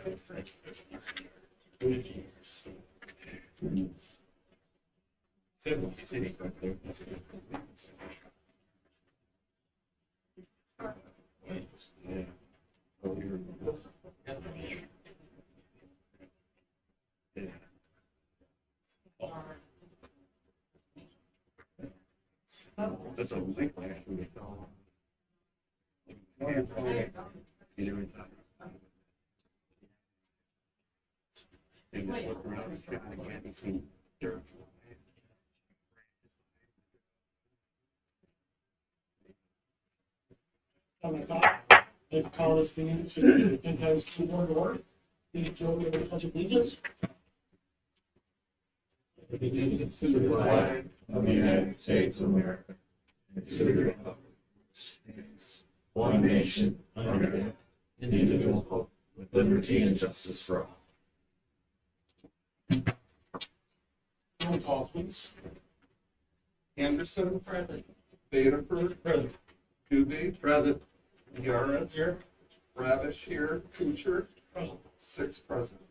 That's what I was thinking. I'd call this meeting to the Pinconning School Board to order. Please join me in the pledge of allegiance. Allegiance to the flag of the United States of America, and to the republic which stands one nation under God, indivisible, with liberty and justice for all. Roll call, please. Anderson. Present. Badiford. Present. Dubé. Present. Yaris. Here. Ravish here. Kuchar. Present. 6 present.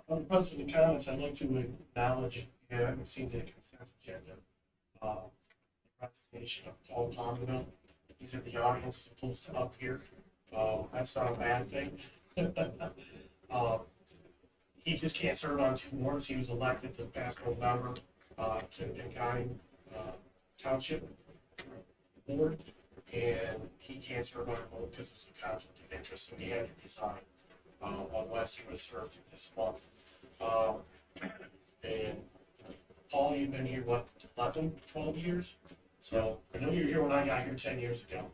On the president comments, I'd like to acknowledge, you haven't seen the consent agenda. The presentation of Paul Palmerville. He's in the audience as opposed to up here. That's not a bad thing. He just can't serve on 2 boards. He was elected this past November to Pinconning Township Board, and he can't serve on both because of a conflict of interest, so he had to resign. Unless he was served through this month. And Paul, you've been here, what, 11, 12 years? So I know you were here when I got here 10 years ago.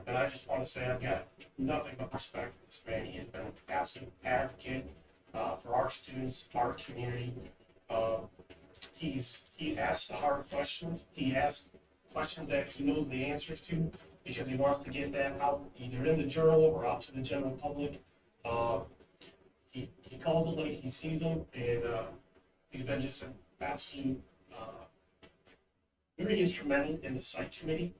And I just want to say I've got nothing but respect for this man. He has been an absolute advocate for our students, our community. He asks the hard questions. He asks questions that he knows the answers to because he wants to get that out either in the journal or out to the general public. He calls it like he sees them, and he's been just an absolute, very instrumental in the site committee.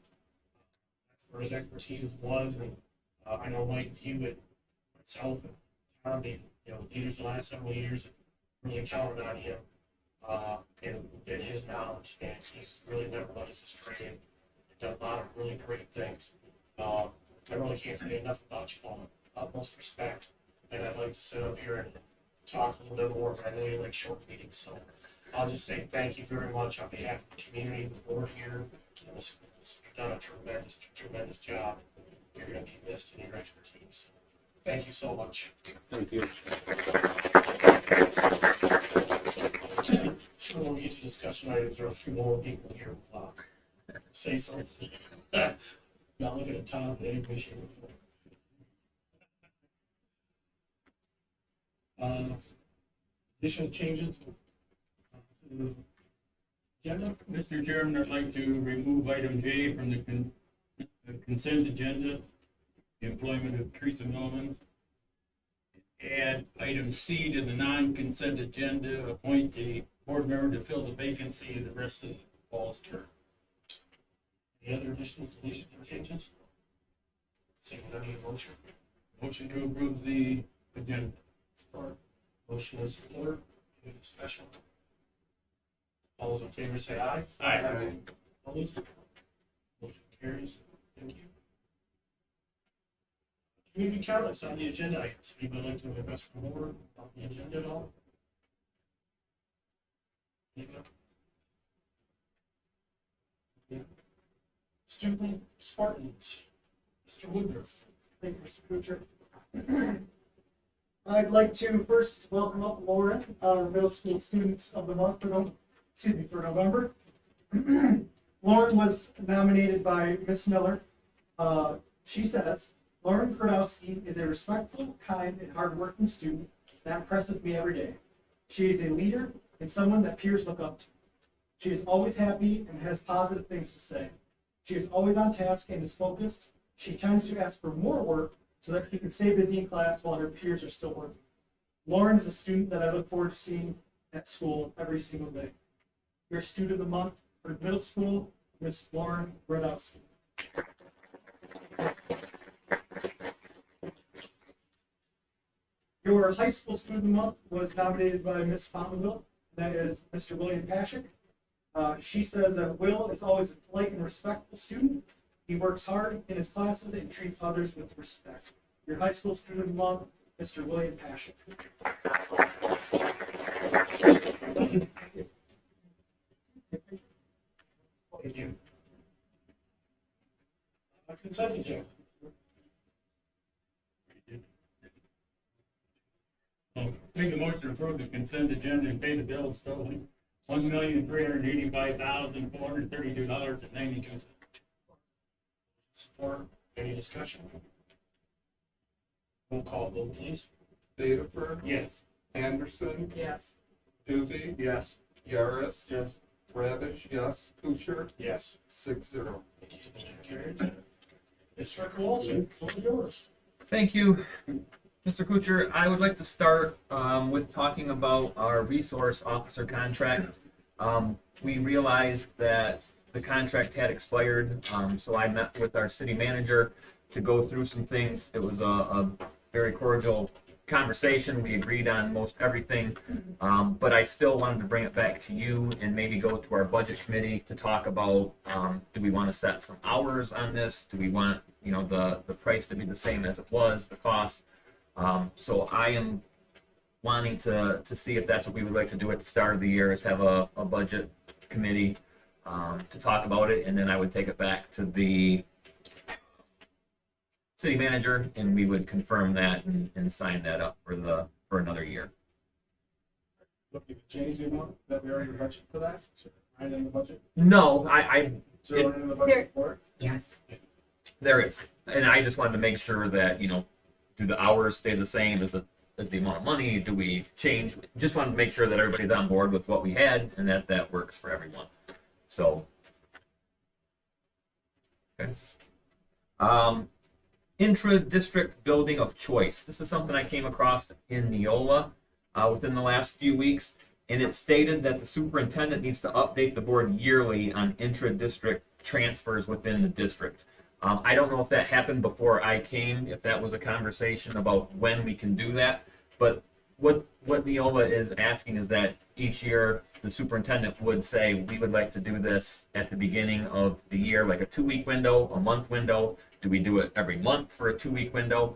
That's where his expertise was, and I know Mike Hewitt, myself, and Tom, leaders the last several years have really counted on him and his knowledge, and he's really never let us astray and done a lot of really great things. I really can't say enough about you, Paul. Utmost respect, and I'd like to sit up here and talk a little bit more, but I know you like short meetings, so I'll just say thank you very much on behalf of the community, the board here, and the schools. You've done a tremendous job. You're going to be missed in your expertise. Thank you so much. Thank you. Sure, we'll get to discussion items. There are a few more people here who say something. Not looking at Tom, but anybody should. Additional changes to the agenda. Mr. Chairman, I'd like to remove item J from the consent agenda, the employment of Teresa Millman. Add item C to the non-consent agenda, appoint a board member to fill the vacancy of the rest of the fall's term. Any other additional deletions or changes? Seeing none, need a motion. Motion to approve the agenda. Support. Motion is support. Any discussion? All those in favor say aye. Aye. Opposed? Motion carries. Thank you. Community comments on the agenda items. Anybody like to address the board on the agenda at all? Yeah. Student Spartans. Mr. Woodruff. Thank you, Mr. Kuchar. I'd like to first welcome up Lauren, our middle school student of the month for November. Lauren was nominated by Miss Miller. She says, Lauren Krodowski is a respectful, kind, and hardworking student that impresses me every day. She is a leader and someone that peers look up to. She is always happy and has positive things to say. She is always on task and is focused. She tends to ask for more work so that she can stay busy in class while her peers are still working. Lauren is a student that I look forward to seeing at school every single day. Your student of the month for middle school, Miss Lauren Krodowski. Your high school student of the month was nominated by Miss Fountainville. That is Mr. William Paschik. She says that Will is always a polite and respectful student. He works hard in his classes and treats others with respect. Your high school student of the month, Mr. William Paschik. Thank you. Consent agenda. Make a motion to approve the consent agenda and pay the bills totaling $1,385,432.92. Support. Any discussion? Roll call vote, please. Rutherford, Yes. Anderson, Yes. Doobie, Yes. Yaris, Yes. Ravish, yes, Kuchar, Yes. 6-0. Thank you. Motion carries. Mr. Kowalczyk, floor is yours. Thank you, Mr. Kuchar. I would like to start with talking about our resource officer contract. We realized that the contract had expired, so I met with our city manager to go through some things. It was a very cordial conversation. We agreed on most everything, but I still wanted to bring it back to you and maybe go to our budget committee to talk about, do we want to set some hours on this? Do we want, the price to be the same as it was, the cost? So I am wanting to see if that's what we would like to do at the start of the year, is have a budget committee to talk about it, and then I would take it back to the city manager, and we would confirm that and sign that up for another year. Looking to change the amount that we already budgeted for that? So, right in the budget? No, Is there one in the budget for it? Yes. there is, and I just wanted to make sure that, do the hours stay the same as the amount of money? Do we change? Just wanted to make sure that everybody's on board with what we had and that works for everyone. So, okay. Intra-district building of choice. This is something I came across in Neola within the last few weeks, and it stated that the superintendent needs to update the board yearly on intra-district transfers within the district. I don't know if that happened before I came, if that was a conversation about when we can do that, but what Neola is asking is that each year the superintendent would say, we would like to do this at the beginning of the year, like a 2-week window, a month window. Do we do it every month for a 2-week window?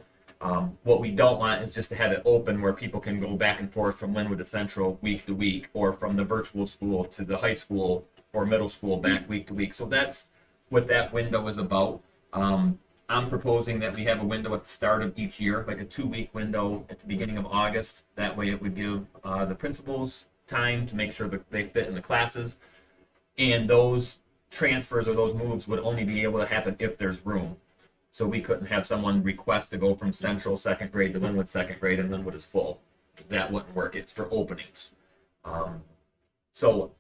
What we don't want is just to have it open where people can go back and forth from Linwood to Central week to week, or from the virtual school to the high school or middle school back week to week. So that's what that window is about. I'm proposing that we have a window at the start of each year, like a 2-week window at the beginning of August. That way it would give the principals time to make sure that they fit in the classes. And those transfers or those moves would only be able to happen if there's room. So we couldn't have someone request to go from Central 2nd grade to Linwood 2nd grade and Linwood is full. That wouldn't work. It's for openings. So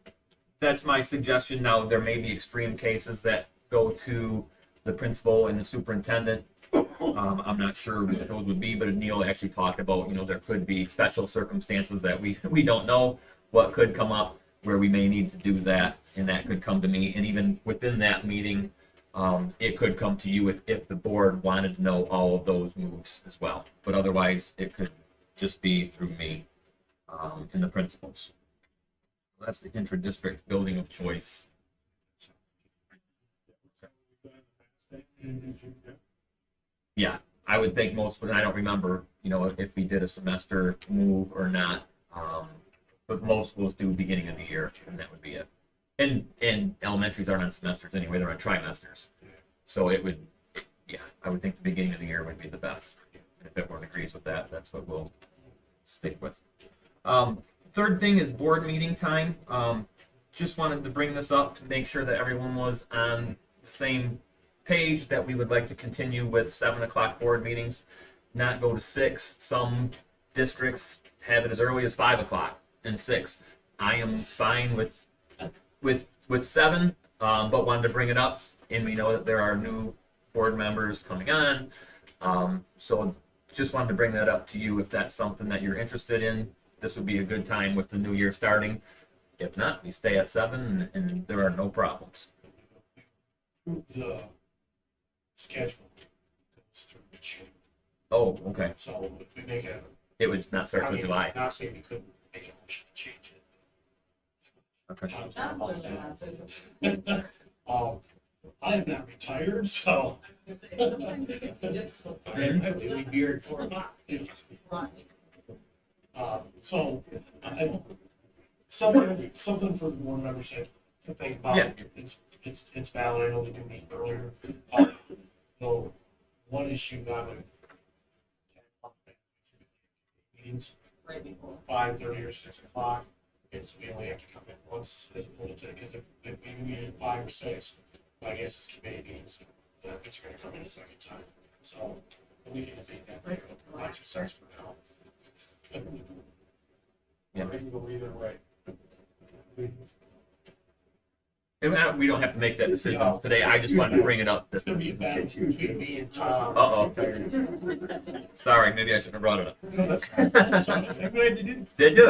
that's my suggestion. Now, there may be extreme cases that go to the principal and the superintendent. I'm not sure what those would be, but Neil actually talked about, there could be special circumstances that we don't know what could come up where we may need to do that, and that could come to me. And even within that meeting, it could come to you if the board wanted to know all of those moves as well. But otherwise, it could just be through me and the principals. That's the intra-district building of choice. Yeah, I would think most, but I don't remember, if we did a semester move or not. But most schools do beginning of the year, and that would be it. And elementaries aren't on semesters anyway; they're on trimesters. So it would, I would think the beginning of the year would be the best. If everyone agrees with that, that's what we'll stick with. Third thing is board meeting time. Just wanted to bring this up to make sure that everyone was on the same page, that we would like to continue with 7 o'clock board meetings, not go to 6. Some districts have it as early as 5 o'clock and 6. I am fine with 7, but wanted to bring it up, and we know that there are new board members coming on, so just wanted to bring that up to you. If that's something that you're interested in, this would be a good time with the new year starting. If not, we stay at 7, and there are no problems. The schedule goes through the chair. Oh, okay. So if we make a It would not start I till mean, July. not saying we couldn't make a motion to change it. Okay. Tom's not about that. I am not retired, so. I would be here at 4 o'clock. So, something for the board members to think about. Yeah. It's valid, I know we do meet earlier. So, one issue that would meetings, 5:30 or 6 o'clock, it's, we only have to come in once as opposed to, because if we meet at 5 or 6, I guess it's committee meetings, it's gonna come in a second time. So, we can defeat that, not 2 cents for now. Yeah. Or it can go either way. And we don't have to make that decision today. I just wanted to bring it up. It's gonna be a battle between me and Tom. Uh-oh. Sorry, maybe I shouldn't have brought it up. No, that's fine. That's fine. I'm glad you did. Did you?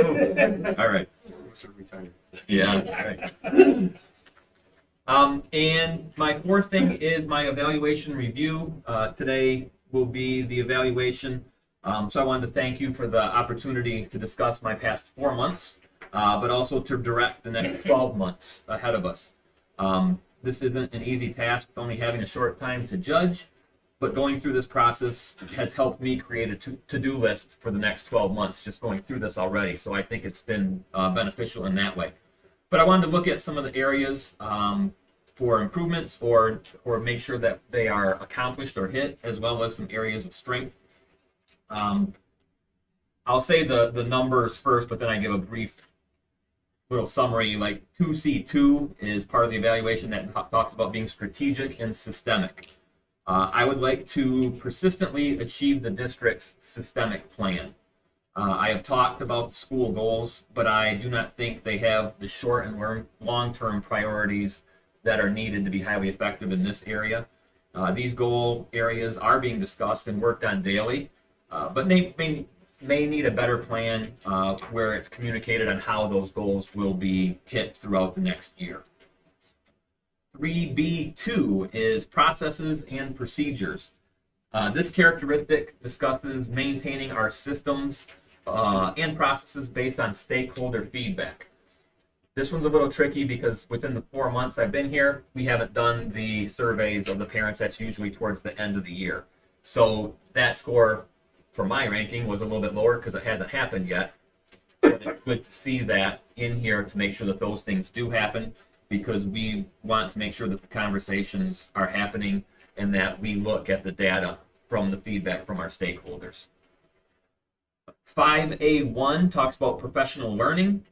All right. Yeah. Right. And my fourth thing is my evaluation review. Today will be the evaluation. So I wanted to thank you for the opportunity to discuss my past 4 months, but also to direct the next 12 months ahead of us. This isn't an easy task with only having a short time to judge, but going through this process has helped me create a to-do list for the next 12 months, just going through this already. So I think it's been beneficial in that way. But I wanted to look at some of the areas for improvements or make sure that they are accomplished or hit, as well as some areas of strength. I'll say the numbers first, but then I give a brief little summary. Like 2C2 is part of the evaluation that talks about being strategic and systemic. I would like to persistently achieve the district's systemic plan. I have talked about the school goals, but I do not think they have the short and long-term priorities that are needed to be highly effective in this area. These goal areas are being discussed and worked on daily, but may need a better plan where it's communicated on how those goals will be hit throughout the next year. 3B2 is processes and procedures. This characteristic discusses maintaining our systems and processes based on stakeholder feedback. This one's a little tricky because within the 4 months I've been here, we haven't done the surveys of the parents. That's usually towards the end of the year. So that score for my ranking was a little bit lower because it hasn't happened yet. But it's good to see that in here to make sure that those things do happen, because we want to make sure that the conversations are happening and that we look at the data from the feedback from our stakeholders. 5A1 talks about professional learning.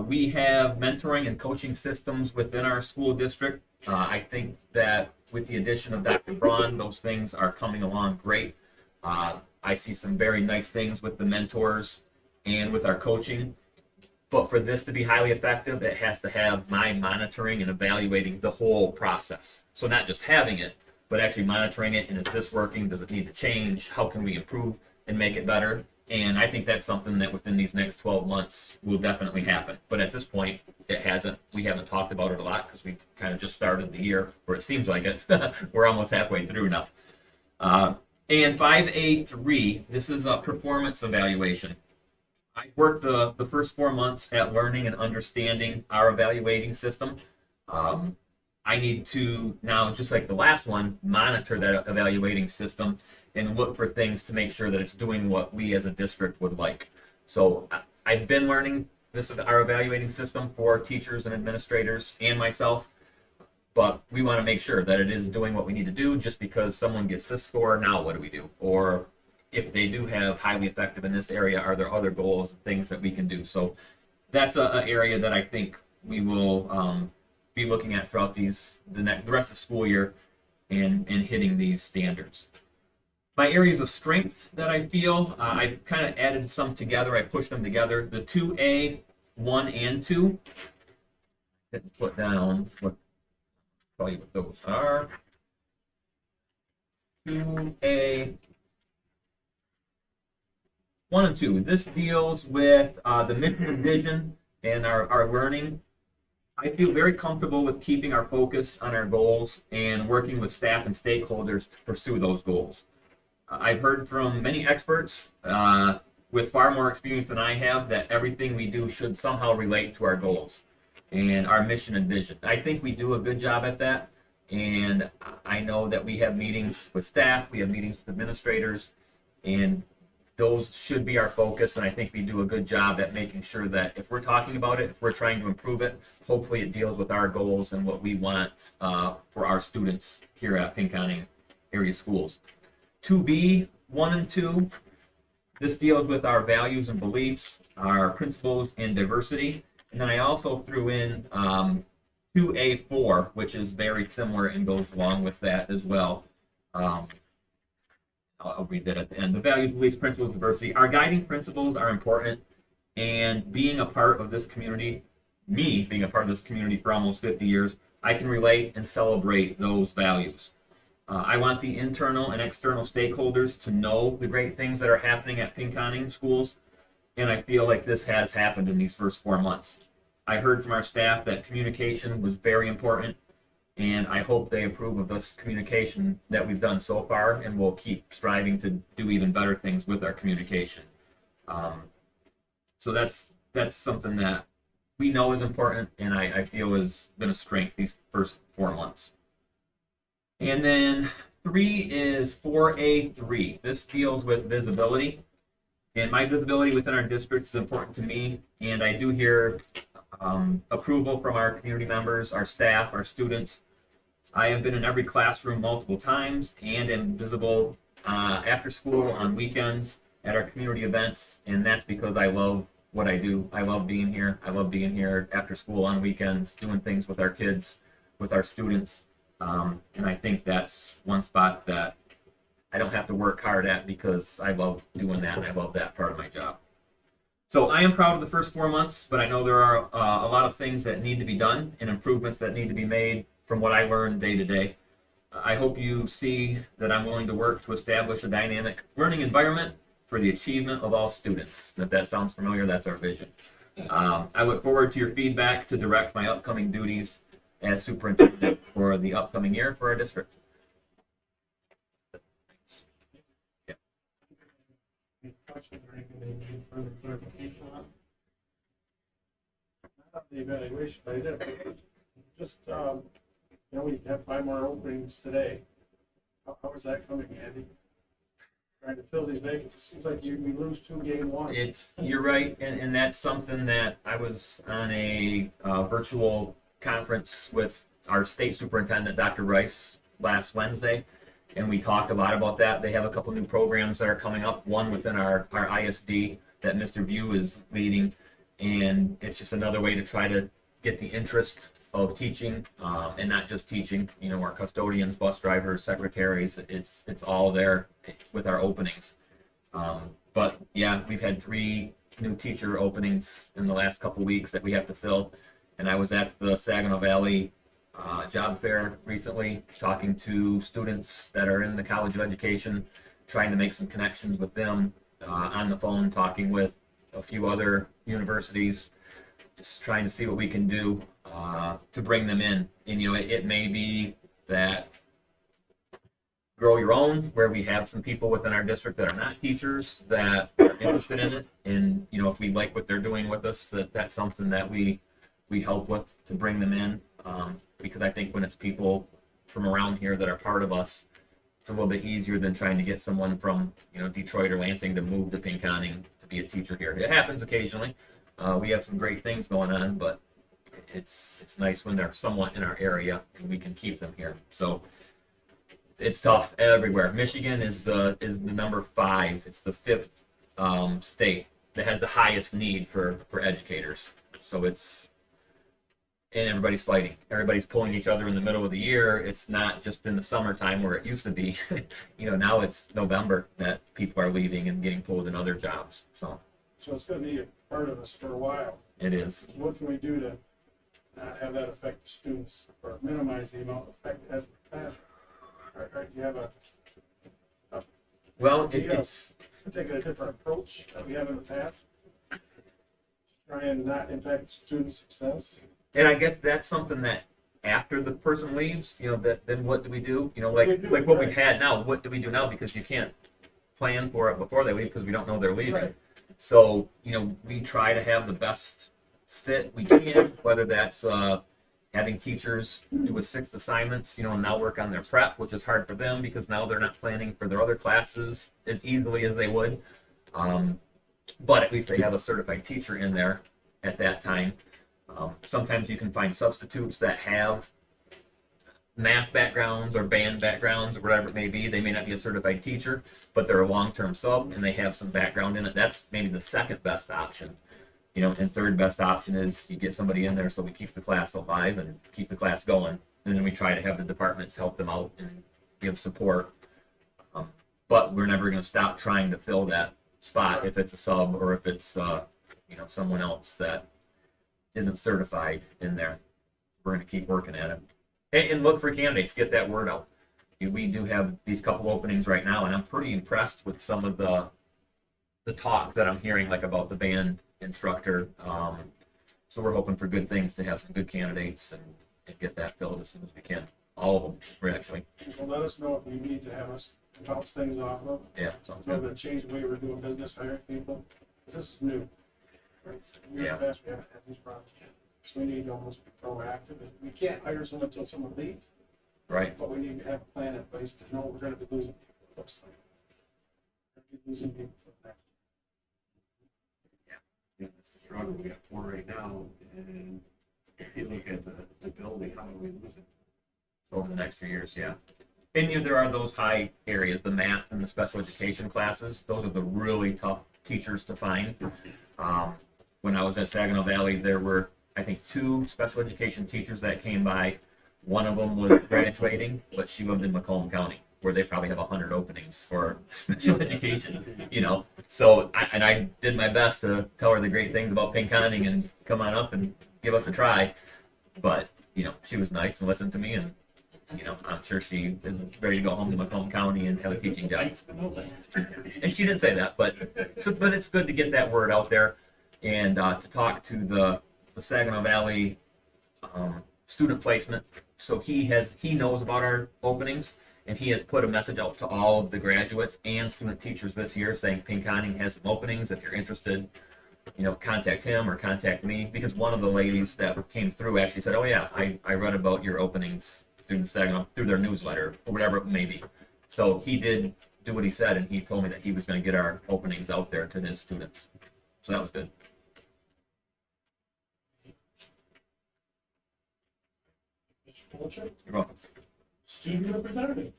We have mentoring and coaching systems within our school district. I think that with the addition of Dr. Braun, those things are coming along great. I see some very nice things with the mentors and with our coaching. But for this to be highly effective, it has to have my monitoring and evaluating the whole process. So not just having it, but actually monitoring it. And is this working? Does it need to change? How can we improve and make it better? And I think that's something that within these next 12 months will definitely happen. But at this point, it hasn't. We haven't talked about it a lot because we kind of just started the year, or it seems like it. We're almost halfway through now. And 5A3, this is a performance evaluation. I worked the first 4 months at learning and understanding our evaluating system. I need to now, just like the last one, monitor that evaluating system and look for things to make sure that it's doing what we as a district would like. So I've been learning our evaluating system for teachers and administrators and myself, but we want to make sure that it is doing what we need to do. Just because someone gets this score, now what do we do? Or if they do have highly effective in this area, are there other goals and things that we can do? So that's an area that I think we will be looking at throughout the rest of the school year and hitting these standards. My areas of strength that I feel, I kind of added some together. I pushed them together. The 2A, 1 and 2. Didn't put down what, tell you what those are. 2A, 1 and 2. This deals with the mission and vision and our learning. I feel very comfortable with keeping our focus on our goals and working with staff and stakeholders to pursue those goals. I've heard from many experts with far more experience than I have that everything we do should somehow relate to our goals and our mission and vision. I think we do a good job at that. And I know that we have meetings with staff, we have meetings with administrators, and those should be our focus. And I think we do a good job at making sure that if we're talking about it, if we're trying to improve it, hopefully it deals with our goals and what we want for our students here at Pinconning area schools. 2B, 1 and 2, this deals with our values and beliefs, our principles and diversity. And then I also threw in 2A4, which is very similar and goes along with that as well. I'll read that at the end. The values, beliefs, principles, diversity. Our guiding principles are important, and being a part of this community, me being a part of this community for almost 50 years, I can relate and celebrate those values. I want the internal and external stakeholders to know the great things that are happening at Pinconning schools, and I feel like this has happened in these first 4 months. I heard from our staff that communication was very important, and I hope they approve of this communication that we've done so far, and we'll keep striving to do even better things with our communication. So that's something that we know is important, and I feel has been a strength these first 4 months. And then 3 is 4A3. This deals with visibility. And my visibility within our district is important to me, and I do hear approval from our community members, our staff, our students. I have been in every classroom multiple times and am visible after school, on weekends, at our community events, and that's because I love what I do. I love being here. I love being here after school, on weekends, doing things with our kids, with our students. And I think that's one spot that I don't have to work hard at because I love doing that and I love that part of my job. So I am proud of the first 4 months, but I know there are a lot of things that need to be done and improvements that need to be made from what I learn day to day. I hope you see that I'm willing to work to establish a dynamic learning environment for the achievement of all students. If that sounds familiar, that's our vision. I look forward to your feedback to direct my upcoming duties as superintendent for the upcoming year for our district. Any questions or anything that you need further clarification on? Not the evaluation, but I did, just, we have 5 more openings today. How is that coming, Andy? Trying to fill these vacancies, seems like we lose 2, gain 1. You're right, and that's something that I was on a virtual conference with our state superintendent, Dr. Rice, last Wednesday, and we talked a lot about that. They have a couple new programs that are coming up, one within our ISD that Mr. View is leading, and it's just another way to try to get the interest of teaching, and not just teaching, our custodians, bus drivers, secretaries, it's all there with our openings. But yeah, we've had 3 new teacher openings in the last couple weeks that we have to fill. And I was at the Saginaw Valley job fair recently, talking to students that are in the College of Education, trying to make some connections with them, on the phone, talking with a few other universities, just trying to see what we can do to bring them in. And it may be that Grow Your Own, where we have some people within our district that are not teachers that are interested in it, and if we like what they're doing with us, that's something that we help with to bring them in, because I think when it's people from around here that are part of us, it's a little bit easier than trying to get someone from Detroit or Lansing to move to Pinconning to be a teacher here. It happens occasionally. We have some great things going on, but it's nice when they're somewhat in our area and we can keep them here. So it's tough everywhere. Michigan is the number 5. It's the 5th state that has the highest need for educators. So and everybody's fighting. Everybody's pulling each other in the middle of the year. It's not just in the summertime where it used to be. Now it's November that people are leaving and getting pulled in other jobs. So it's going to be a part of us for a while. it is. What can we do to not have that affect the students or minimize the amount of effect as the past? Or do you have Well, Yeah. it's take a different approach that we have in the past? To try and not impact student success? and I guess that's something that after the person leaves, then what do we do? What do we do? Like what we've had now. What do we do now? Because you can't plan for it before they leave because we don't know they're leaving. Right. So, we try to have the best fit we can, whether that's having teachers do a 6th assignments, and now work on their prep, which is hard for them because now they're not planning for their other classes as easily as they would. But at least they have a certified teacher in there at that time. Sometimes you can find substitutes that have math backgrounds or band backgrounds or whatever it may be. They may not be a certified teacher, but they're a long-term sub and they have some background in it. That's maybe the second best option. And third best option is you get somebody in there so we keep the class alive and keep the class going. And then we try to have the departments help them out and give support. But we're never going to stop trying to fill that spot if it's a sub or if it's someone else that isn't certified in there. We're going to keep working at it. And look for candidates, get that word out. We do have these couple openings right now, and I'm pretty impressed with some of the talk that I'm hearing, like about the band instructor. So we're hoping for good things to have some good candidates and get that filled as soon as we can. All of them, we're actually. Well, let us know if you need to have us bounce things off of. Yeah, sounds So we're good. gonna change the way we're doing business, hiring people, 'cause this is new. Years past, we haven't had these problems. So we need to almost be proactive. We can't hire someone until someone leaves, Right. but we need to have a plan in place to know we're gonna be losing people. It looks like. We're gonna be losing people for the next. Yeah, that's the struggle. We got 4 right now, and if you look at the building, how do we lose it? Over the next few years, yeah. And there are those high areas, the math and the special education classes. Those are the really tough teachers to find. When I was at Saginaw Valley, there were, I think, 2 special education teachers that came by. One of them was graduating, but she lived in Macomb County, where they probably have 100 openings for special education, So I did my best to tell her the great things about Pinconning and come on up and give us a try. But, she was nice and listened to me, and, I'm sure she is ready to go home to Macomb County and have a teaching job. And she didn't say that, but it's good to get that word out there and to talk to the Saginaw Valley student placement. So he knows about our openings, and he has put a message out to all of the graduates and student teachers this year saying Pinconning has some openings. If you're interested, contact him or contact me, because one of the ladies that came through actually said, "Oh yeah, I read about your openings through the Saginaw, through their newsletter or whatever it may be." So he did do what he said, and he told me that he was going to get our openings out there to his students. So that was good. Mr. Polcher, You're welcome. student representative.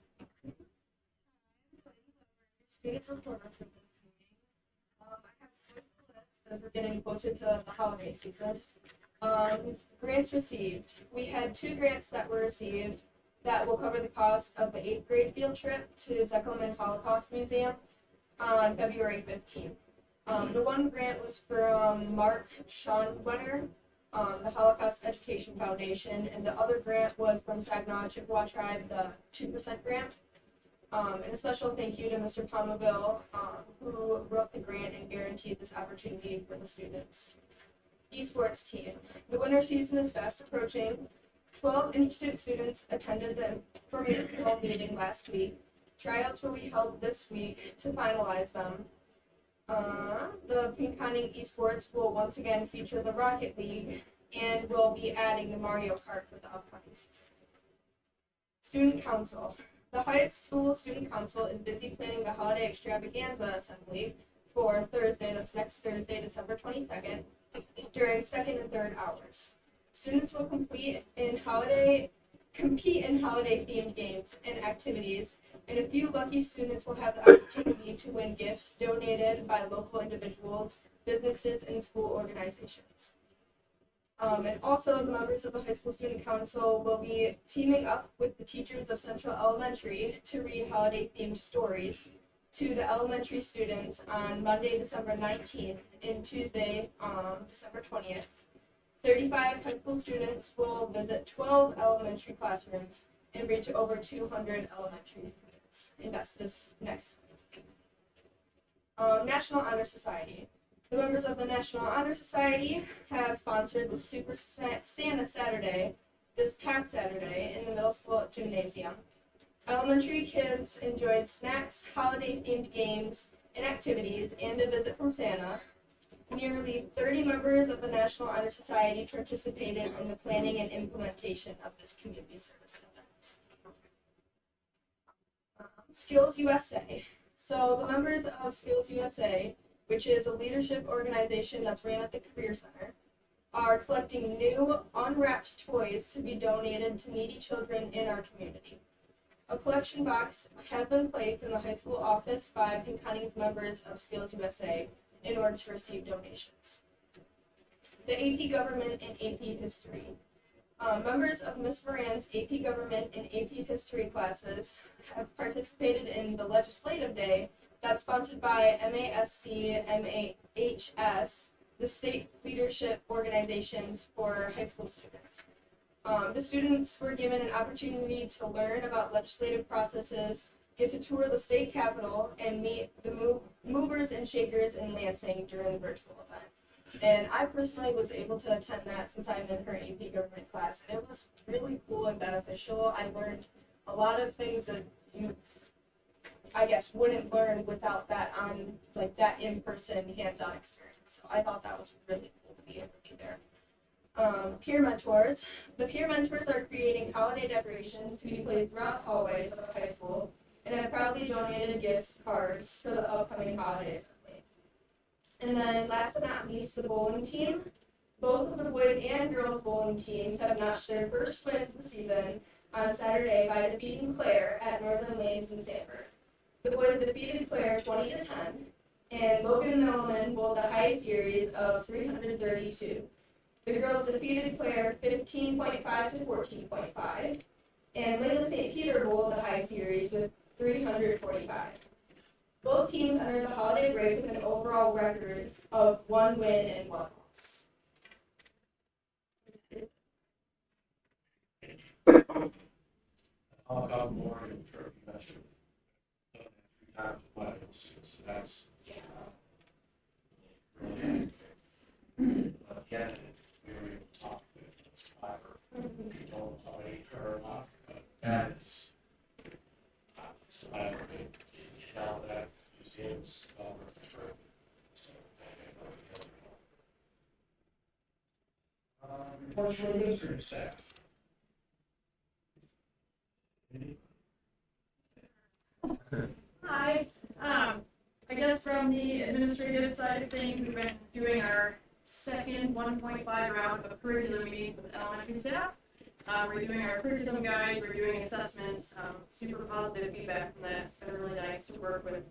Student performance of this meeting. I have a list as we're getting closer to the holiday season. Grants received. We had 2 grants that were received that will cover the cost of the 8th grade field trip to Zeckelman Holocaust Museum on February 15th. The one grant was from Mark Schonwetter, the Holocaust Education Foundation, and the other grant was from Saginaw Chippewa Tribe, the 2% grant. And a special thank you to Mr. Palmaville, who wrote the grant and guaranteed this opportunity for the students. Esports team. The winter season is fast approaching. 12 interested students attended the informational meeting last week. Tryouts will be held this week to finalize them. The Pinconning Esports will once again feature the Rocket League and will be adding the Mario Kart for the upcoming season. Student Council. The high school student council is busy planning the holiday extravaganza assembly for Thursday, that's next Thursday, December 22nd, during 2nd and 3rd hours. Students will compete in holiday themed games and activities, and a few lucky students will have the opportunity to win gifts donated by local individuals, businesses, and school organizations. And also, the members of the high school student council will be teaming up with the teachers of Central Elementary to read holiday-themed stories to the elementary students on Monday, December 19th, and Tuesday, December 20th. 35 high school students will visit 12 elementary classrooms and reach over 200 elementary students. And that's this next week. National Honor Society. The members of the National Honor Society have sponsored the Super Santa Saturday this past Saturday in the middle school gymnasium. Elementary kids enjoyed snacks, holiday-themed games, and activities, and a visit from Santa, nearly 30 members of the National Honor Society participated in the planning and implementation of this community service event. Skills USA. So the members of Skills USA, which is a leadership organization that's ran at the Career Center, are collecting new unwrapped toys to be donated to needy children in our community. A collection box has been placed in the high school office by Pinconning's members of Skills USA in order to receive donations. The AP Government and AP History. Members of Ms. Moran's AP Government and AP History classes have participated in the legislative day that's sponsored by MASC, MAHS, the state leadership organizations for high school students. The students were given an opportunity to learn about legislative processes, get to tour the state capitol, and meet the movers and shakers in Lansing during the virtual event. And I personally was able to attend that since I'm in her AP government class. And it was really cool and beneficial. I learned a lot of things that you, I guess, wouldn't learn without that that in-person hands-on experience. So I thought that was really cool to be able to be there. Peer mentors. The peer mentors are creating holiday decorations to be placed throughout the hallways of the high school, and have proudly donated gift cards for the upcoming holiday assembly. And then last but not least, the bowling team. Both of the boys and girls bowling teams have notched their first wins of the season on Saturday by defeating Clare at Northern Lanes in Sanford. The boys defeated Clare 20-10, and Logan Millman bowled the high series of 332. The girls defeated Clare 15.5 to 14.5, and Layla St. Peter bowled the high series with 345. Both teams entered the holiday break with an overall record of 1 win and 1 loss. How about more in turkey measure? Times weddings, so that's really again, it's very tough. It's clever. You don't play her enough, but that is now that museums true. So reports from administrative staff. Hi. I guess from the administrative side of things, we've been doing our second 1.5 round of curriculum meetings with elementary staff. We're doing our curriculum guide, we're doing assessments, super positive feedback from that. It's been really nice to work with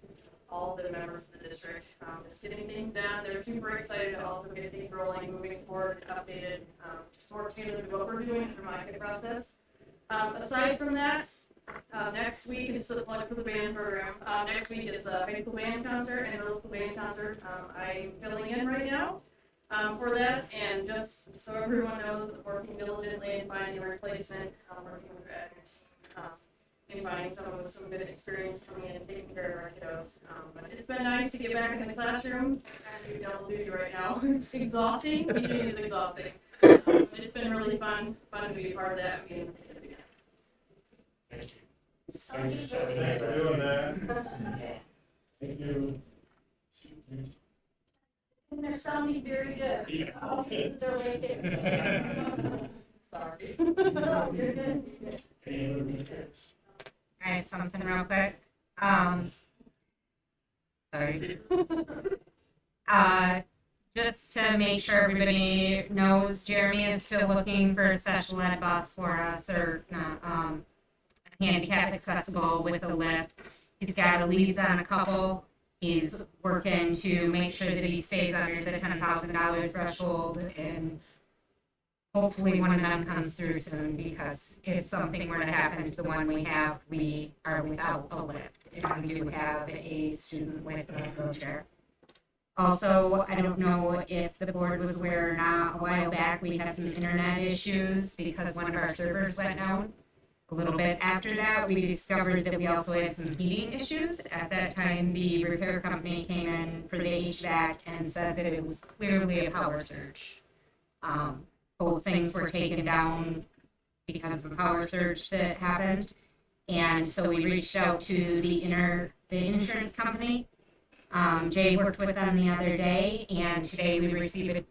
all the members of the district, just getting things done. They're super excited to also get things rolling, moving forward, updated, more tailored to what we're doing through my process. Aside from that, next week is the plug for the band program. Next week is the high school band concert and middle school band concert. I'm filling in right now for that, and just so everyone knows, working diligently in finding a replacement, working with the admin team, and finding someone with some good experience coming in and taking care of our kiddos. But it's been nice to get back in the classroom. I do double duty right now. It's exhausting. Teaching is exhausting. It's been really fun to be a part of that. Thank you. Thank you for doing that. Thank you. And they're sounding very good. Yeah. Okay. They're waiting. Sorry. No, you're good. Any other ministers? I have something real quick. Sorry. Just to make sure everybody knows, Jeremy is still looking for a special ed bus for us, or not, handicap accessible with a lift. He's got a leads on a couple. He's working to make sure that he stays under the $10,000 threshold, and hopefully one of them comes through soon, because if something were to happen to the one we have, we are without a lift, and we do have a student with a wheelchair. Also, I don't know if the board was aware or not, a while back we had some internet issues because one of our servers went down. A little bit after that, we discovered that we also had some heating issues. At that time, the repair company came in for the HVAC and said that it was clearly a power surge. Both things were taken down because of a power surge that happened. And so we reached out to the insurance company, Jay worked with them the other day, and today we received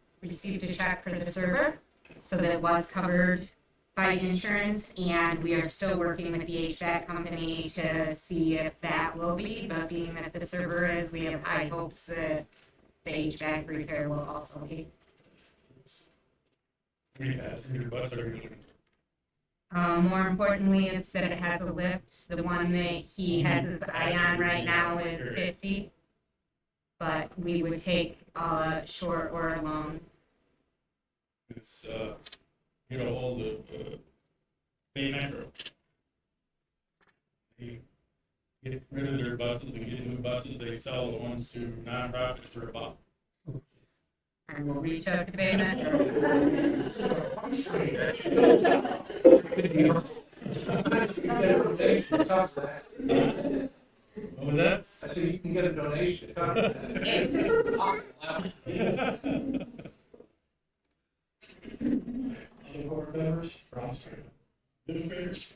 a check for the server, so that it was covered by insurance, and we are still working with the HVAC company to see if that will be, but being that the server is, we have high hopes that the HVAC repair will also be. More importantly, it's that it has a lift. The one that he has his eye on right now is 50, but we would take a short or a long. It's, all the, Bay Metro. They get rid of their buses and get new buses, they sell the ones to nonprofits for a buck. I will reach out to Bay Metro. What was that? I said you can get a donation. Other board members, Ross, administrators.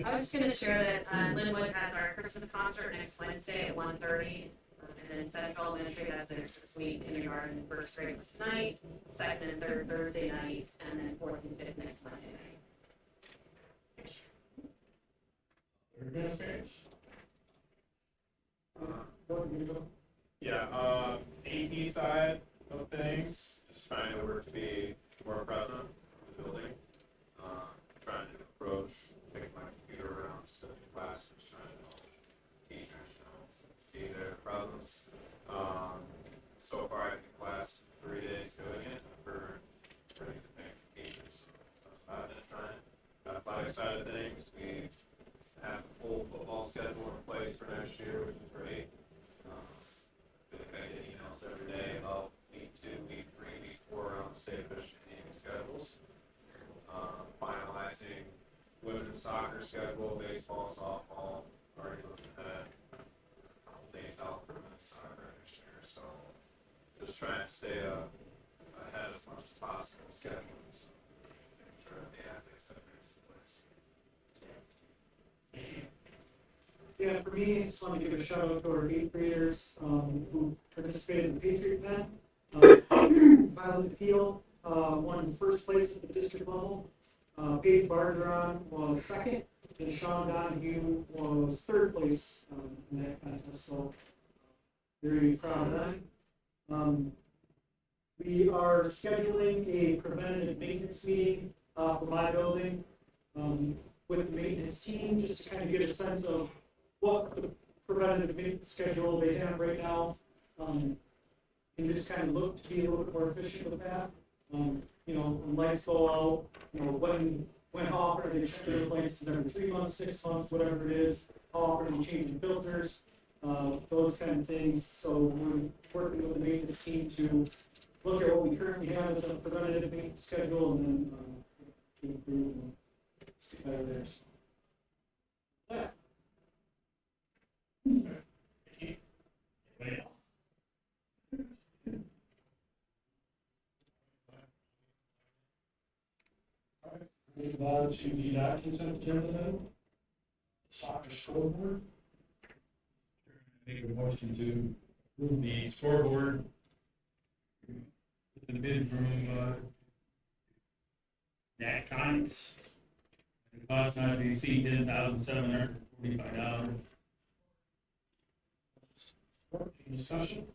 I was just gonna share that Linwood has our Christmas concert next Wednesday at 1:30. And then Central Elementary has their this week, kindergarten, first grade is tonight, second and third Thursday nights, and then fourth and fifth next Monday night. Administrators. Yeah, AP side of things, just trying to work to be more present in the building. Trying to approach, take my computer around, sit in classrooms, trying to help teachers, see their presence. So far, I think the last 3 days doing it, I've heard pretty good things from teachers. That's what I've been trying. Athletic side of things, we have a full football schedule in place for next year, which is great. I get emails every day about week 2, week 3, week 4 on the state official naming schedules. Finalizing women's soccer schedule, baseball, softball, already looking at a couple days out for men's soccer next year. So just trying to stay ahead as much as possible in scheduling. So making sure that the athletes have things in place. Yeah, for me, I just want to give a shout out to our 8th graders who participated in the Patriot Pen. Violet Appeal won first place at the district level. Paige Bargeron was second, and Sean Donahue was third place in that contest. So very proud of them. We are scheduling a preventative maintenance meeting for my building with the maintenance team, just to kind of get a sense of what the preventative maintenance schedule they have right now, and just kind of look to be a little bit more efficient with that. When lights go out, when how often are they checking those lights? Is it every 3 months, 6 months, whatever it is? How often are they changing filters? Those kind of things. So we're working with the maintenance team to look at what we currently have as a preventative maintenance schedule, and then to improve and get better there. So, yeah. Anybody else? All right, move on to the consent agenda then. Soccer scoreboard. Make a motion to approve the scoreboard. The bid from, Nat Comics. The cost not to exceed $10,745. Any discussion?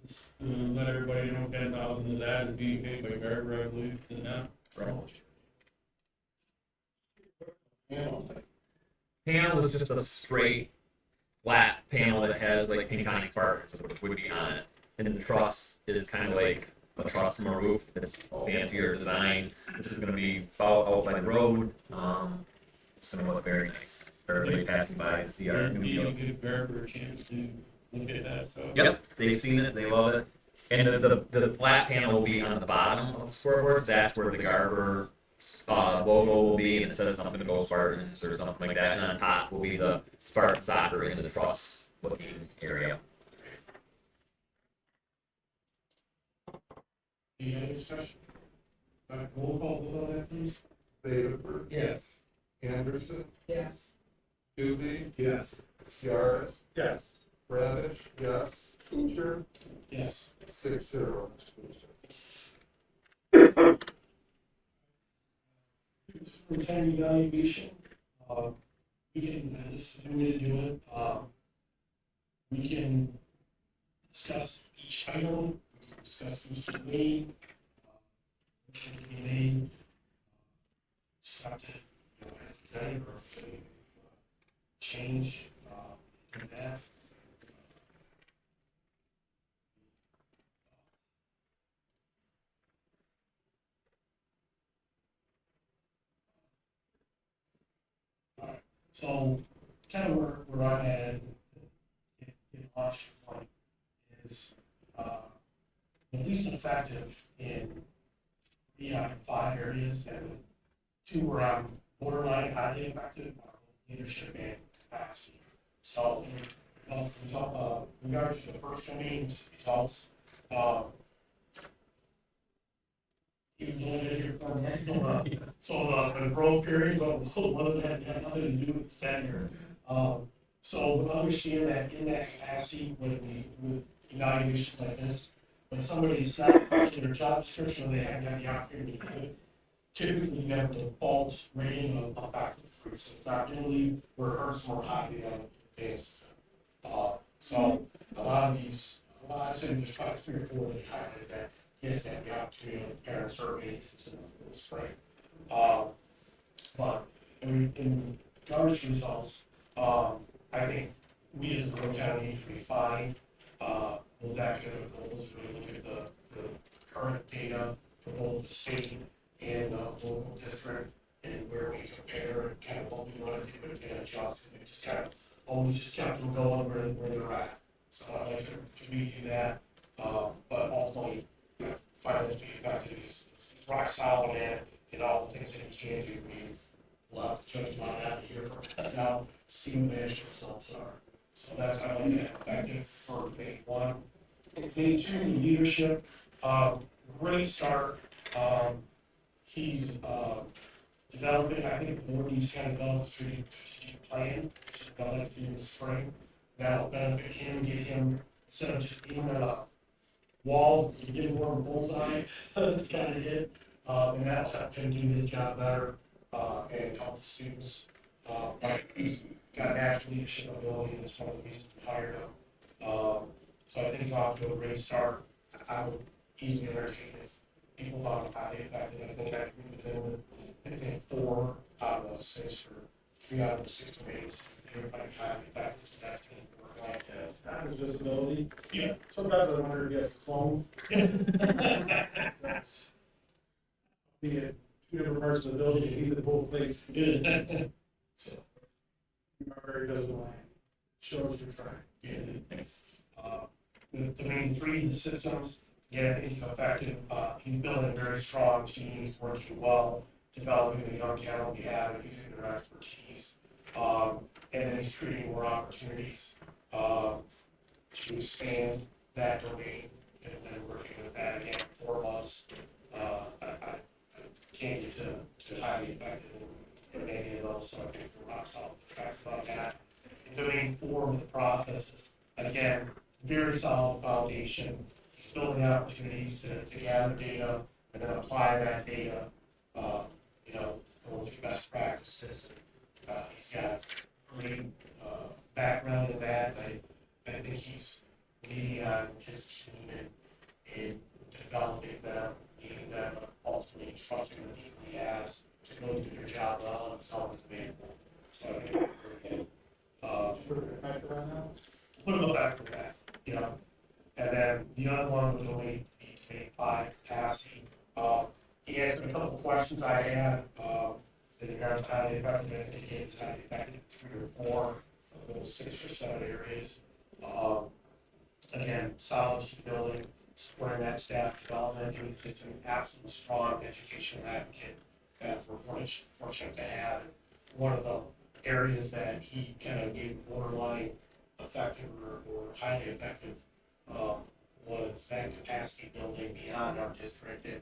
Just, let everybody know 10,000 of that is being paid by Garber, I believe, it's in that. Panel is just a straight, flat panel that has like Pinconning sparks that would be on it. And then the truss is kind of like a truss from a roof. It's fancier design. This is going to be out by the road. It's going to look very nice. Everybody passing by to see our new Be a building. good Garber a chance to look at that stuff. Yep, they've seen it. They love it. And the flat panel will be on the bottom of the scoreboard. That's where the Garber logo will be, and it says something to go Spartans or something like that. And on top will be the Spartan soccer in the truss looking area. Any other discussion? Roll call vote on that, please. Rutherford, Yes. Anderson, Yes. Doobie, Yes. Yaris, Yes. Radish, yes. Kuchar, Yes. 6-0. Superintendent evaluation, we can, this is the way to do it, we can discuss each item, we can discuss who's to be motion to be made, accepted, as presented, or if they, change, do that. Alright, so kind of where I'm at in launch point is, at least effective in 3 out of 5 areas, and 2 where I'm borderline highly effective, leadership and capacity. So, in regard to the first domain, which is results, he was only here for months, so the growth period, but wasn't had nothing to do with tenure. So we understand that in that capacity, with evaluations like this, when somebody is not in their job description, they haven't had the opportunity to do it, typically you have a default rating of effective 3, so it's not really rehearsed more highly than advanced. So a lot of these, I'd say there's probably 3 or 4 that highlighted that he has to have the opportunity of parent surveys to the spring. But in regards to results, I think we as a Monroe County need to refine those academic goals, really look at the current data for both the state and local district and where we compare and kind of what we want to do and adjust. And we just kind of always just kept them going where they're at. So I'd like to redo that. But ultimately, I find it to be effective. He's rock solid in all the things that he can do. We'll have to judge him on that here from now, see what the actual results are. So that's how I like that effective for phase 1. Phase 2, leadership, great start. He's developing, I think the board needs to kind of develop a strategic plan, which is developed in the spring. That'll benefit him, get him, instead of just being at a wall, you get more of a bullseye to kind of hit, and that'll help him do his job better, and help the students. He's got a natural leadership ability, that's one of the reasons we hired him. So I think he's off to a great start. I would easily entertain if people found him highly effective. I think I agree with him. I think 4 out of the 6 or 3 out of the 6 domains, everybody highly effective, so that can work like that. That is disability. Yeah. Sometimes I wonder if you have clone. Be at 2 different parts of the building, and he's at both places. So, Remember, he doesn't lie. Shows you're trying. yeah, thanks. Domain 3, the systems, yeah, I think he's effective. He's building a very strong team, he's working well, developing the young talent we have, and using their expertise. And then he's creating more opportunities to expand that domain, and then working with that again for us. I can't get to highly effective in any of those, so I think we're not solid fact about that. In domain 4 with the processes, again, very solid foundation. He's building opportunities to gather data and then apply that data, going through best practices. He's got great background in that. I think he's leading on his team in developing them, leading them, ultimately trusting the people he has to go do their job well and so on and available. So I think we're very good. Put him back for that, And then the other one would only be to make 5 capacity. He answered a couple of questions I had in regards to highly effective, and I think he is highly effective 3 or 4 of those 6 or 7 areas. Again, solid team building, supporting that staff development. He's an absolute strong educational advocate that we're fortunate to have. One of the areas that he kind of gave borderline effective or highly effective was that capacity building beyond our district. And,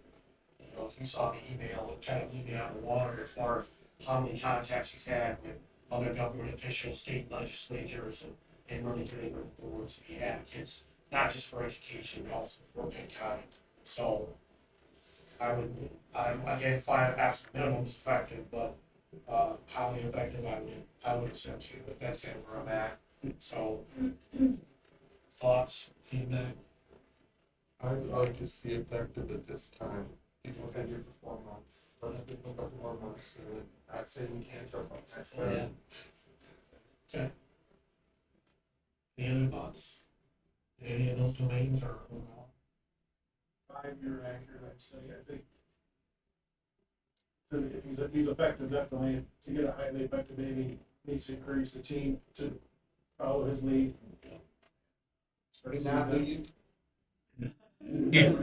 if you saw the email, it kind of blew me out of the water as far as how many contacts he's had with other government officials, state legislatures, and really getting the board to be advocates, not just for education, but also for Pinconning. So I again, find absolute minimum is effective, but highly effective, I would accept you, but that's kind of where I'm at. So, thoughts, feedback? I'd like to see effective at this time. He's been here for 4 months. Let's give him a couple more months. And I'd say we can't jump on that. Oh, yeah. Okay. Any other thoughts? Any of those domains or? 5-year accurate, I'd say, I think. So if he's effective, definitely, to get a highly effective AD, needs to encourage the team to follow his lead. And not leave. We don't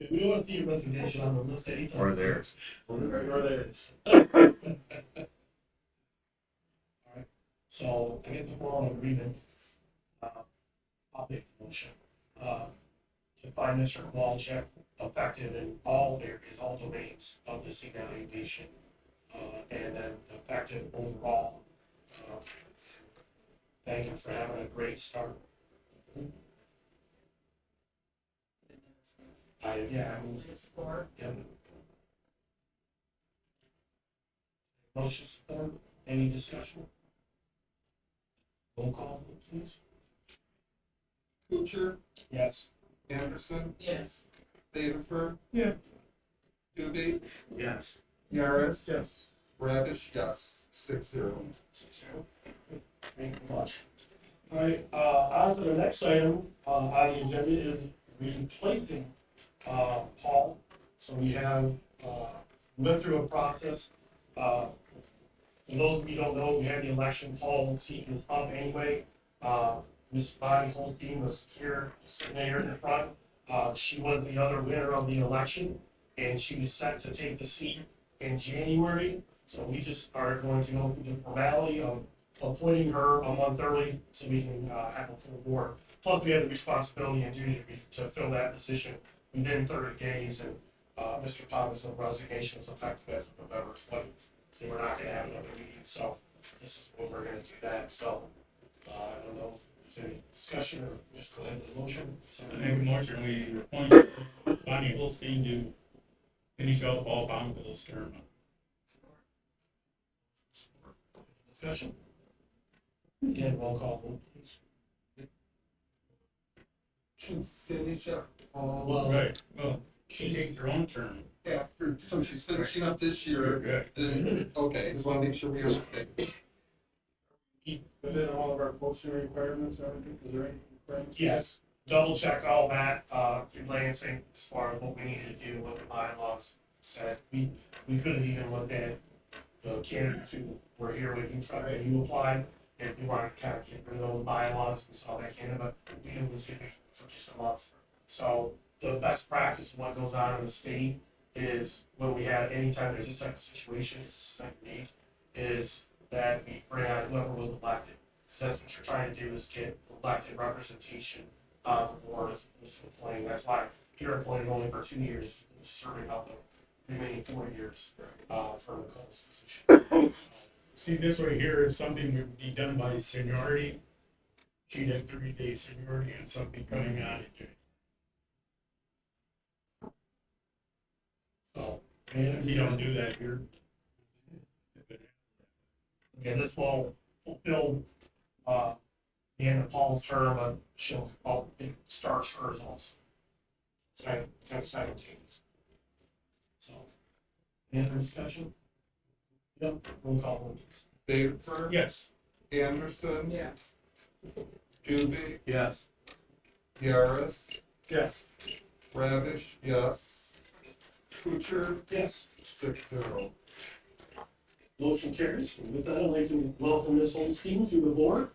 want to see your resignation on the list anytime. Or theirs. Or theirs. Alright, so I guess if we're all in agreement, I'll make the motion, to find Mr. Kowalczyk effective in all areas, all domains of this evaluation, and then effective overall. Thank him for having a great start. Yeah, I mean, Support. yeah. Motion support, any discussion? Roll call, vote, please. Kuchar, Yes. Anderson, Yes. Rutherford. Yeah. Doobie, Yes. Yaris. Yes. Ravish, yes. 6-0. Thank you much. All right, on to the next item, on the agenda is replacing, Paul. So we have, went through a process, for those of you who don't know, we had the election, Paul's seat is up anyway. Miss Bonnie Holstein was here, sitting there in the front. She was the other winner of the election, and she was set to take the seat in January. So we just are going to go through the formality of appointing her a month early so we can have a full board. Plus, we have the responsibility and duty to fill that position within 30 days, and Mr. Thomas' resignation is effective as of November 20th. So we're not gonna have another meeting, so this is when we're gonna do that. So I don't know if there's any discussion or just go ahead with the motion. So I make a motion, we appoint Bonnie Holstein to finish out Paul Bonville's term. discussion. Yeah, roll call vote, please. To finish up all Well, Right, well, she takes her own term. after, so she's finishing up this year. Right. Then, okay, just want to make sure we are okay. Within all of our posting requirements, I think, is there any requirements? yes, double check all that, through Lansing as far as what we needed to do, what the bylaws said. We could have even looked at the candidates who were here when you tried, when you applied, if we wanted to kind of get rid of those bylaws, we saw that candidate, but we knew it was gonna be for just a month. So the best practice, what goes on in the state is when we have, anytime there's this type of situation, it's like me, is that we bring out whoever was elected. Because that's what you're trying to do is get elected representation on the board as opposed to appointing. That's why you're appointed only for 2 years, serving out the remaining 4 years for Nicole's position. So, See, this right here is something would be done by seniority. She'd have 30-day seniority and something coming on it. so, We don't do that here. okay, this will fulfill the end of Paul's term, but it starts hers also. So, kind of simultaneous. So, any other discussion? Yep, roll call vote. Rutherford. Yes. Anderson. Yes. Doobie, Yes. Yaris. Yes. Ravish, yes. Kuchar, Yes. 6-0. Motion carries. And with that, I'd like to welcome Ms. Holstein to the board.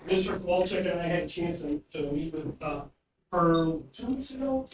Mr. Kowalczyk and I had a chance to meet with her 2 weeks ago.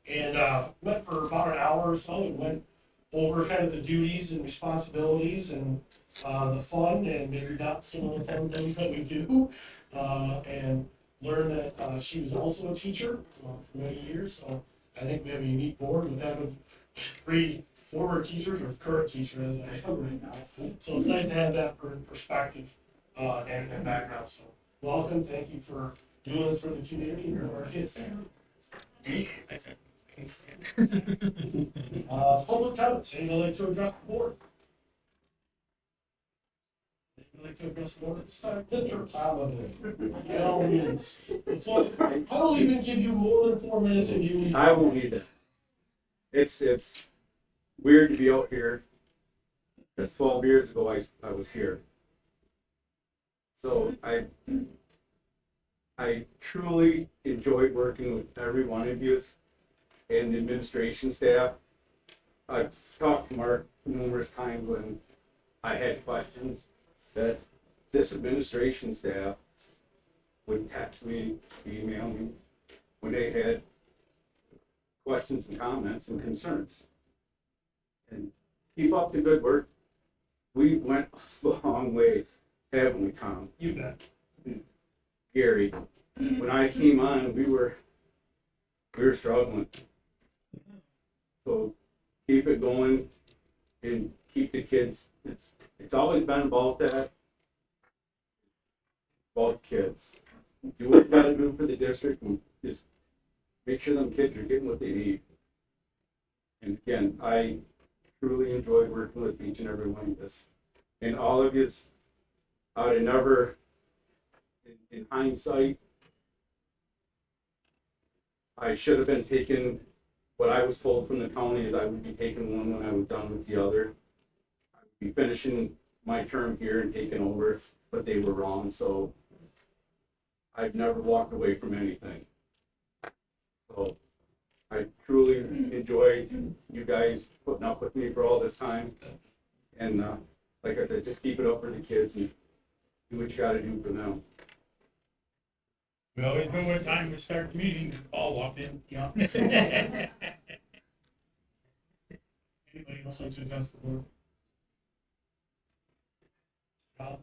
And met for about an hour or so and went over kind of the duties and responsibilities and the fun and maybe not some of the fun things that we do. And learned that she was also a teacher for many years. So I think we have a unique board with having three former teachers or current teachers as I am right now. So it's nice to have that perspective and background. So welcome, thank you for doing this for the community and for our kids. Public comments, anyone like to address the board? Anyone like to address the board at this time? Mr. Plowman, by all means. I will even give you more than 4 minutes if you need. I won't need that. It's weird to be out here. That's 12 years ago I was here. So I truly enjoyed working with every one of you and the administration staff. I've talked to Mark numerous times when I had questions that this administration staff would text me, email me when they had questions and comments and concerns. And keep up the good work. We went a long way, haven't we, Tom? You bet. Gary, when I came on, we were struggling. So keep it going and keep the kids. It's always been about that. About the kids. Do what you gotta do for the district and just make sure them kids are getting what they need. And again, I truly enjoy working with each and every one of us. And all of you, I would have never, in hindsight, I should have been taking what I was told from the county that I would be taking one when I was done with the other. I would be finishing my term here and taking over, but they were wrong. So I've never walked away from anything. So I truly enjoyed you guys putting up with me for all this time. And like I said, just keep it up for the kids and do what you got to do for them. We always know what time to start the meeting, because Paul walked in. Yeah. Anybody else like to address the board? Rob?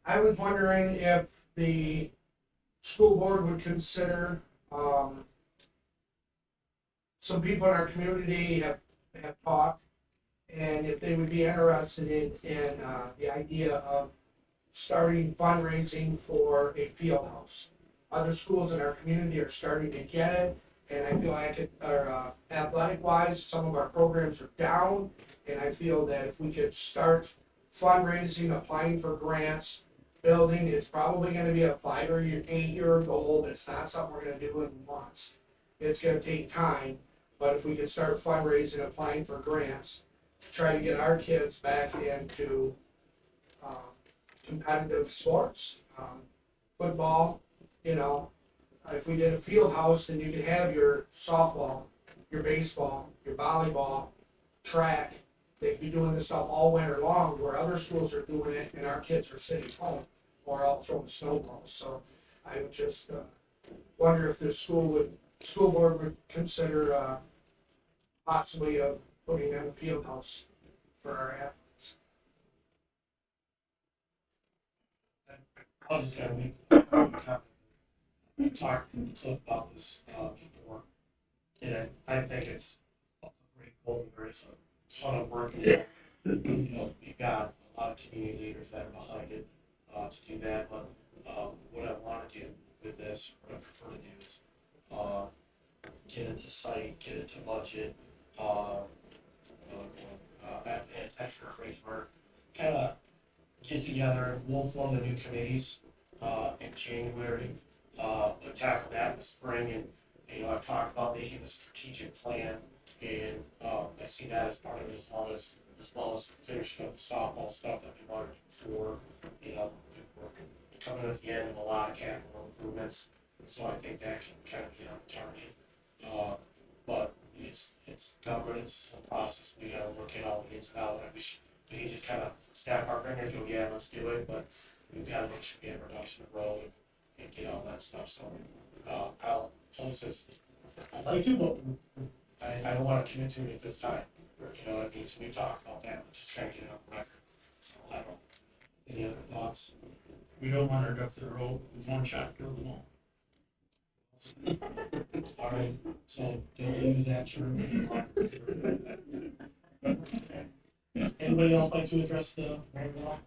I was wondering if the school board would consider, some people in our community have talked, and if they would be interested in the idea of starting fundraising for a field house. Other schools in our community are starting to get it, and I feel like athletic wise, some of our programs are down, and I feel that if we could start fundraising, applying for grants, building, it's probably gonna be a 5 or 8 year goal. It's not something we're gonna do in months. It's gonna take time, but if we could start fundraising, applying for grants to try to get our kids back into competitive sports, football, if we did a field house, then you could have your softball, your baseball, your volleyball, track. They'd be doing this stuff all winter long, where other schools are doing it and our kids are sitting home or out throwing snowballs. So I would just wonder if the school board would consider possibly putting in a field house for our athletes. I was just gonna make a comment. We talked to Cliff about this before, and I think it's a great goal. There's a ton of work involved. We've got a lot of community leaders that are behind it to do that. But what I want to do with this, what I prefer to do is get into site, get into budget, extracurricular, kind of get together. We'll form the new committees in January. Tackle that in the spring, and I've talked about making a strategic plan, and I see that as part of it, as well as finishing up the softball stuff that we wanted to do before. We're coming at the end of a lot of capital improvements, so I think that can kind of be on target. But it's governance, it's a process. We gotta work it out, it's out. We can just kind of snap our fingers and go, yeah, let's do it, but we've got to make sure we have production roll and get all that stuff. So I'll close this. I'd like to, but I don't want to commit to it at this time. You know what I mean? So we've talked about that, but just trying to get it on record. So I don't. Any other thoughts? We don't want our ducks in a row. One shot kills them all. All right, so don't use that term anymore. Anybody else like to address the board at all?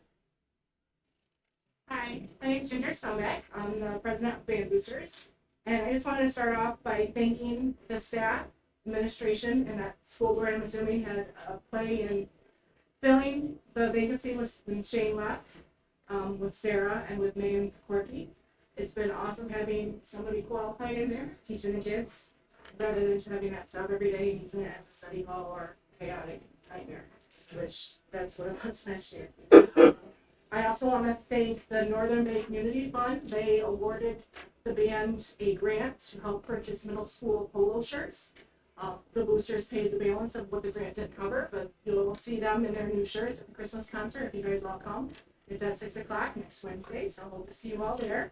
Hi, my name's Ginger Stonebeck. I'm the president of Band Boosters. And I just wanted to start off by thanking the staff, administration, and that school board, I'm assuming, had a play in filling the vacancy when Shane left, with Sarah and with Megan Corky. It's been awesome having somebody qualified in there, teaching the kids, rather than just having that sub every day and using it as a study hall or chaotic nightmare, which that's what it was last year. I also want to thank the Northern Bay Community Fund. They awarded the band a grant to help purchase middle school polo shirts. The boosters paid the balance of what the grant did cover, but you'll see them in their new shirts at the Christmas concert if you guys all come. It's at 6 o'clock next Wednesday, so I hope to see you all there.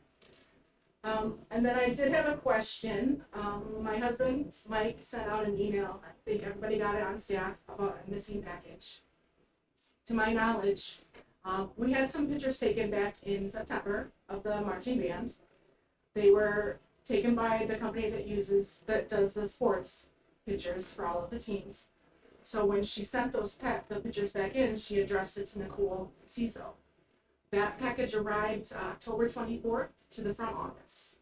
And then I did have a question. My husband, Mike, sent out an email. I think everybody got it on staff about a missing package. To my knowledge, we had some pictures taken back in September of the marching band. They were taken by the company that does the sports pictures for all of the teams. So when she sent the pictures back in, she addressed it to Nicole Ciso. That package arrived October 24th to the front office.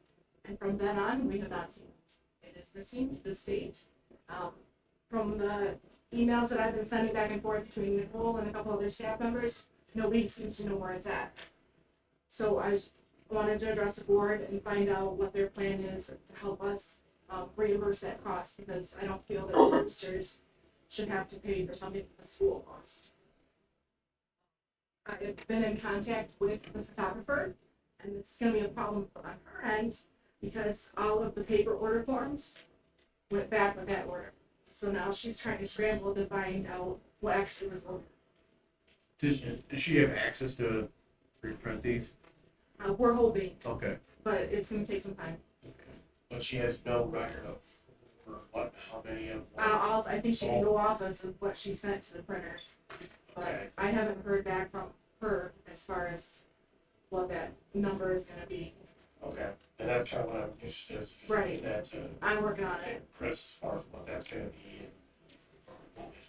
And from then on, we have not seen it. It is missing to this date. From the emails that I've been sending back and forth between Nicole and a couple other staff members, nobody seems to know where it's at. So I wanted to address the board and find out what their plan is to help us reimburse that cost, because I don't feel that the boosters should have to pay for something that the school costs. I've been in contact with the photographer, and this is going to be a problem on her end because all of the paper order forms went back with that order. So now she's trying to scramble to find out what actually was ordered. Does she have access to reprint these? We're hoping, Okay. but it's going to take some time. But she has no record of how many of. I think she can go off of what she sent to the printers. But Okay. I haven't heard back from her as far as what that number is going to be. Okay, and that's kind of what I'm interested in. Right. That I'm working on it. Chris, as far as what that's gonna be.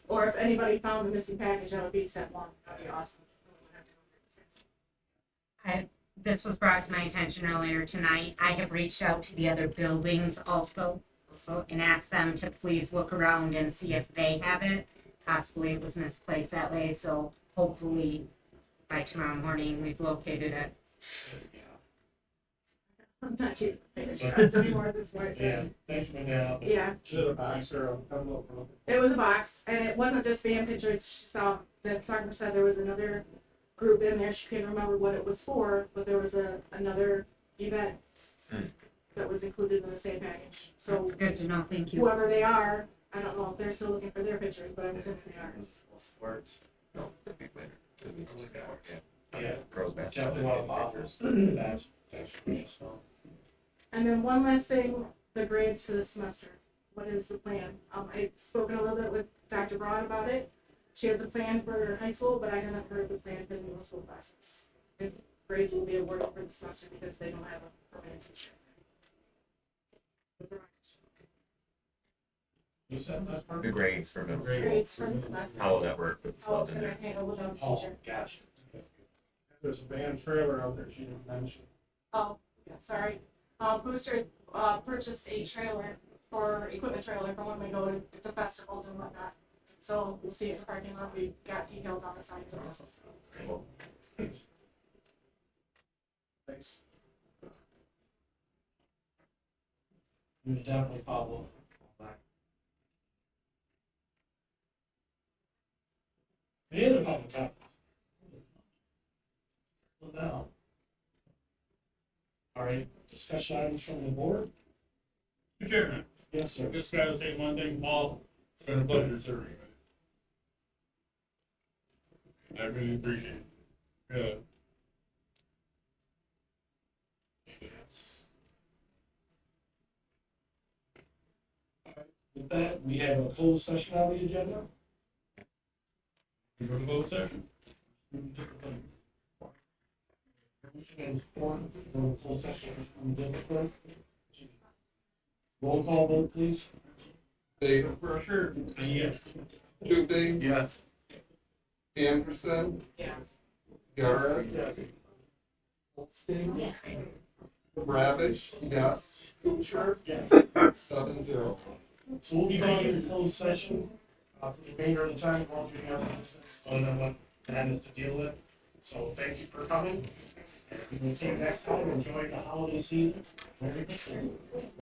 Or if anybody found the missing package, that would be step one. That'd be awesome. This was brought to my attention earlier tonight. I have reached out to the other buildings also and asked them to please look around and see if they have it. Possibly it was misplaced that way, so hopefully by tomorrow morning we've located it. I'm not taking pictures anymore this way. Yeah, thanks for that. Yeah, Is it a box or a envelope? it was a box, and it wasn't just band pictures. She saw, the photographer said there was another group in there. She couldn't remember what it was for, but there was another event that was included in the same package. So That's good to know, thank you. whoever they are, I don't know if they're still looking for their pictures, but I'm assuming they are. Sports? No, could be later. Could be just sports, yeah. Yeah, Girls definitely basketball. want to follow. That's for me, so. And then one last thing, the grades for this semester. What is the plan? I've spoken a little bit with Dr. Broad about it. She has a plan for high school, but I haven't heard the plan for the middle school classes. If grades will be awarded for the semester because they don't have a permanent teacher. You said that's part of The grades for middle school. Grades for the semester. How will that work with the How subs it's in gonna there? handle without a Oh, teacher. gotcha. There's a band trailer out there she didn't mention. Oh, yeah, sorry. Boosters, purchased a trailer equipment trailer for when we go to festivals and whatnot. So we'll see it in the parking lot. We got details on the side of it. Cool. Thanks. We would definitely follow up. Any other public comments? Well, now. All right, discussion items from the board? Mr. Chairman, Yes, sir. just gotta say one thing, Paul, it's been a pleasure serving you. I really appreciate it. Yeah. Yes. All right, with that, we have a closed session on the agenda. You want to close session? Motion is for closed session from the district clerk. Roll call vote, please. Dave, Yes. Tupin, Yes. Anderson, Yes. Garrett, Yes. Holstein, Yes. Ravitch, yes, Kuchar, Yes. 7-0. So we'll be going into closed session, for the remainder of the time, we're all doing our business, other than what that is to deal with. So thank you for coming, and we will see you next time, enjoy the holiday season. Merry Christmas.